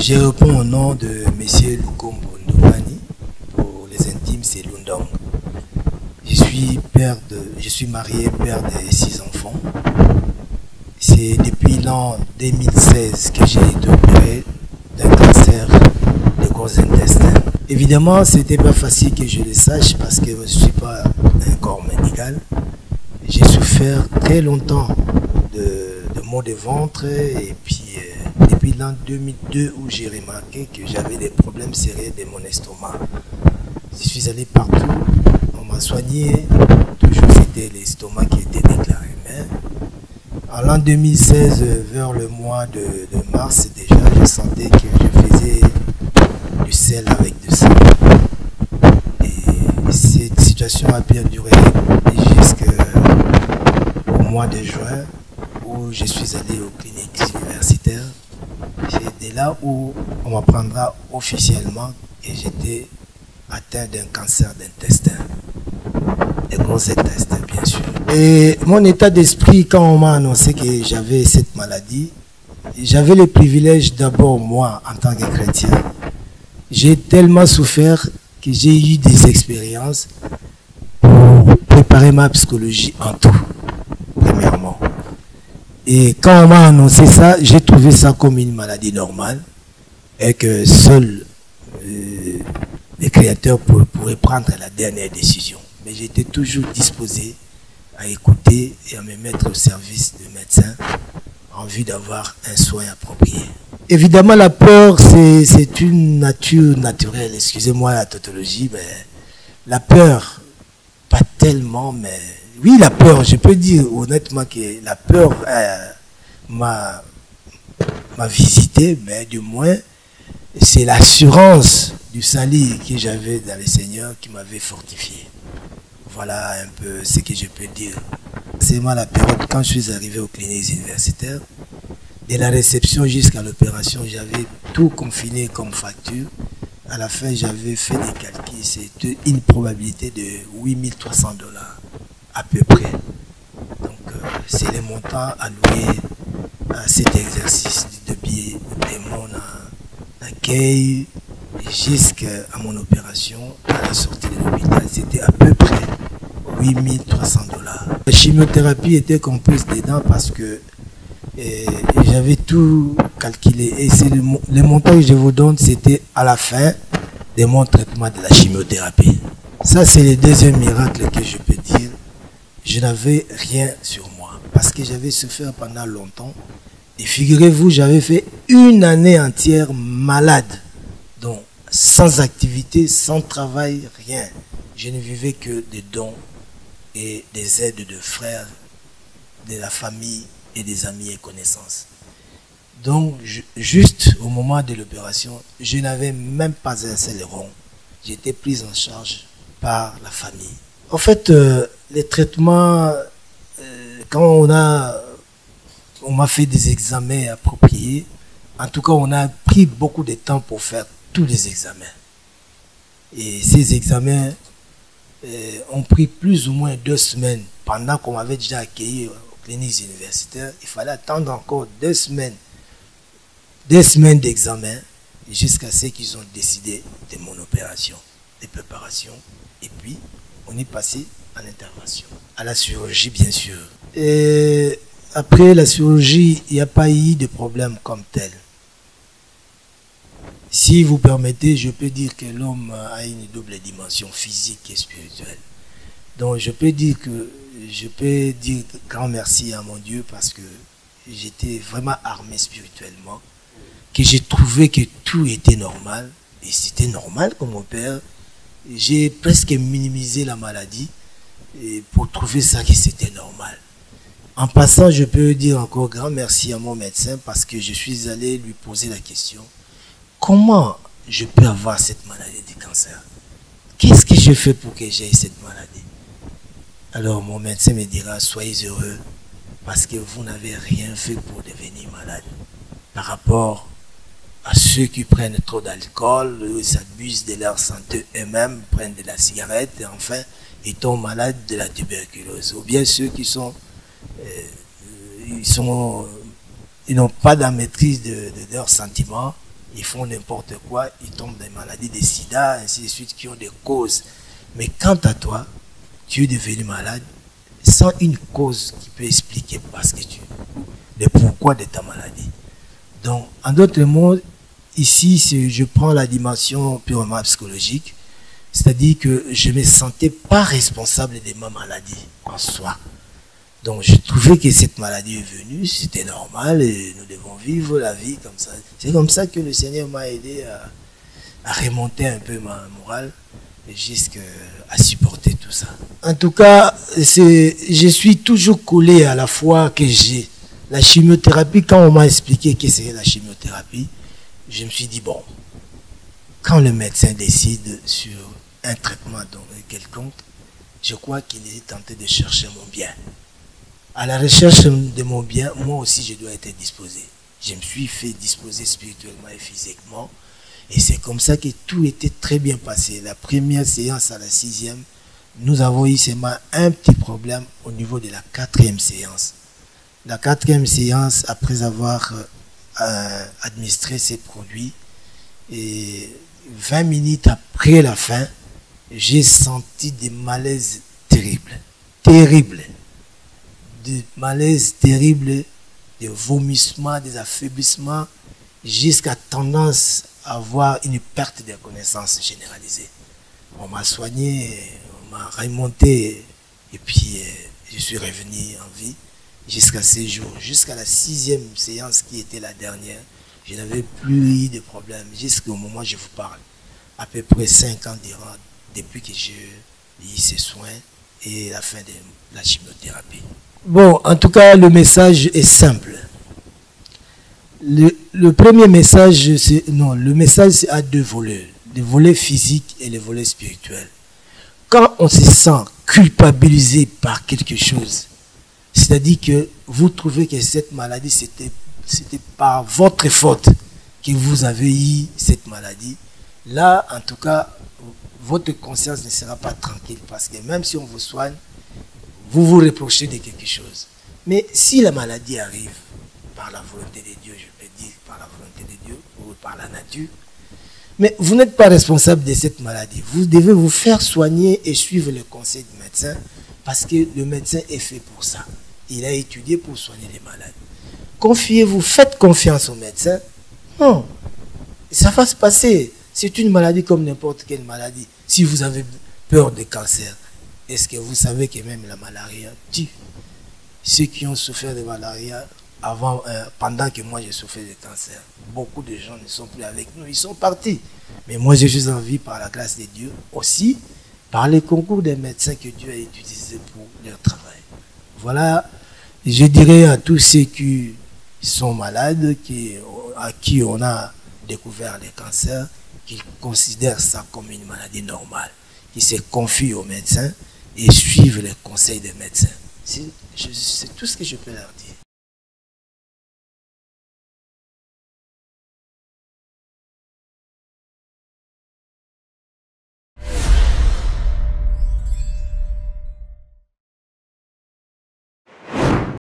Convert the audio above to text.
Je réponds au nom de M. Lukombo Ndovani. Pour les intimes, c'est Lundong. Je suis marié, père de 6 enfants. C'est depuis l'an 2016 que j'ai été opéré d'un cancer des gros intestins. Évidemment, ce n'était pas facile que je le sache parce que je ne suis pas un corps médical. J'ai souffert très longtemps de maux de ventre et puis depuis l'an 2002 où j'ai remarqué que j'avais des problèmes sérieux de mon estomac. Je suis allé partout, on m'a soigné, toujours c'était l'estomac qui était déclaré. Mais en l'an 2016, vers le mois de mars déjà, je sentais que je faisais du sel avec du sang. Et cette situation a perduré jusqu'au mois de juin où je suis allé aux cliniques universitaires. C'est de là où on m'apprendra officiellement que j'étais atteint d'un cancer d'intestin, des gros intestins bien sûr. Et mon état d'esprit quand on m'a annoncé que j'avais cette maladie, j'avais le privilège d'abord moi en tant que chrétien. J'ai tellement souffert que j'ai eu des expériences pour préparer ma psychologie en tout, premièrement. Et quand on m'a annoncé ça, j'ai trouvé ça comme une maladie normale et que seuls les créateurs pourraient prendre la dernière décision. Mais j'étais toujours disposé à écouter et à me mettre au service de médecins en vue d'avoir un soin approprié. Évidemment, la peur, c'est une nature naturelle. Excusez-moi la tautologie, mais la peur, pas tellement, mais oui, la peur, je peux dire honnêtement que la peur m'a visité, mais du moins, c'est l'assurance du salut que j'avais dans le Seigneur qui m'avait fortifié. Voilà un peu ce que je peux dire. C'est moi la période quand je suis arrivé aux cliniques universitaires. De la réception jusqu'à l'opération, j'avais tout confiné comme facture. À la fin, j'avais fait des calculs. C'était une probabilité de $8 300 à peu près. Donc, c'est le montant alloué à cet exercice depuis mon accueil jusqu'à mon opération, à la sortie de l'hôpital. C'était à peu près $8 300. La chimiothérapie était comprise dedans parce que j'avais tout calculé. Et c'est le montant que je vous donne, c'était à la fin de mon traitement de la chimiothérapie. Ça, c'est le deuxième miracle que je peux dire. Je n'avais rien sur moi parce que j'avais souffert pendant longtemps. Et figurez-vous, j'avais fait une année entière malade. Donc, sans activité, sans travail, rien. Je ne vivais que des dons et des aides de frères, de la famille et des amis et connaissances. Donc, juste au moment de l'opération, je n'avais même pas un seul rond. J'étais prise en charge par la famille. En fait, les traitements, quand on m'a fait des examens appropriés, en tout cas, on a pris beaucoup de temps pour faire tous les examens. Et ces examens ont pris plus ou moins 2 semaines. Pendant qu'on m'avait déjà accueilli aux cliniques universitaires, il fallait attendre encore 2 semaines. 2 semaines d'examen jusqu'à ce qu'ils ont décidé de mon opération, de préparation. Et puis, on est passé à l'intervention, à la chirurgie bien sûr. Et après la chirurgie, il n'y a pas eu de problème comme tel. Si vous permettez, je peux dire que l'homme a une double dimension physique et spirituelle. Donc je peux dire grand merci à mon Dieu parce que j'étais vraiment armé spirituellement, que j'ai trouvé que tout était normal, et c'était normal comme mon père. J'ai presque minimisé la maladie et pour trouver ça que c'était normal. En passant, je peux dire encore grand merci à mon médecin parce que je suis allé lui poser la question: comment je peux avoir cette maladie du cancer? Qu'est-ce que je fais pour que j'aie cette maladie? Alors mon médecin me dira: soyez heureux parce que vous n'avez rien fait pour devenir malade. Par rapport à ceux qui prennent trop d'alcool, s'abusent de leur santé eux-mêmes, prennent de la cigarette et enfin ils tombent malades de la tuberculose. Ou bien ceux qui ils n'ont pas la maîtrise de leurs sentiments ils font n'importe quoi, ils tombent dans des maladies, des sida, ainsi de suite, qui ont des causes. Mais quant à toi, tu es devenu malade sans une cause qui peut expliquer parce que le pourquoi de ta maladie. Donc, en d'autres mots, ici, je prends la dimension purement psychologique, c'est-à-dire que je ne me sentais pas responsable de ma maladie en soi. Donc, je trouvais que cette maladie est venue, c'était normal et nous devons vivre la vie comme ça. C'est comme ça que le Seigneur m'a aidé à remonter un peu ma morale et jusqu'à supporter tout ça. En tout cas, je suis toujours collé à la foi que j'ai. La chimiothérapie, quand on m'a expliqué que c'était la chimiothérapie, je me suis dit, bon, quand le médecin décide sur un traitement quelconque, je crois qu'il est tenté de chercher mon bien. À la recherche de mon bien, moi aussi je dois être disposé. Je me suis fait disposer spirituellement et physiquement. Et c'est comme ça que tout était très bien passé. La première séance à la 6e, nous avons eu seulement un petit problème au niveau de la 4e séance. La 4e séance, après avoir administré ces produits, et 20 minutes après la fin, j'ai senti des malaises terribles. Terribles. Des malaises terribles, des vomissements, des affaiblissements, jusqu'à tendance à avoir une perte de connaissance généralisée. On m'a soigné, on m'a remonté, et puis je suis revenu en vie jusqu'à ces jours. Jusqu'à la 6e séance qui était la dernière, je n'avais plus eu de problème jusqu'au moment où je vous parle. À peu près 5 ans durant, depuis que j'ai eu ces soins et la fin de la chimiothérapie. Bon, en tout cas, le message est simple. Le premier message, le message a deux volets. Le volet physique et le volet spirituel. Quand on se sent culpabilisé par quelque chose, c'est-à-dire que vous trouvez que cette maladie, c'était par votre faute que vous avez eu cette maladie, là, en tout cas, votre conscience ne sera pas tranquille parce que même si on vous soigne, vous vous reprochez de quelque chose. Mais si la maladie arrive par la volonté de Dieu, je peux dire par la volonté de Dieu ou par la nature, mais vous n'êtes pas responsable de cette maladie. Vous devez vous faire soigner et suivre les conseils du médecin parce que le médecin est fait pour ça. Il a étudié pour soigner les malades. Confiez-vous, faites confiance au médecin. Non, ça va se passer. C'est une maladie comme n'importe quelle maladie. Si vous avez peur de cancer, est-ce que vous savez que même la malaria tue? Ceux qui ont souffert de malaria pendant que moi j'ai souffert de cancer, beaucoup de gens ne sont plus avec nous, ils sont partis. Mais moi je suis en vie par la grâce de Dieu, aussi par les concours des médecins que Dieu a utilisés pour leur travail. Voilà, je dirais à tous ceux qui sont malades, à qui on a découvert le cancer, qu'ils considèrent ça comme une maladie normale, qu'ils se confient aux médecins et suivent les conseils des médecins. C'est tout ce que je peux leur dire.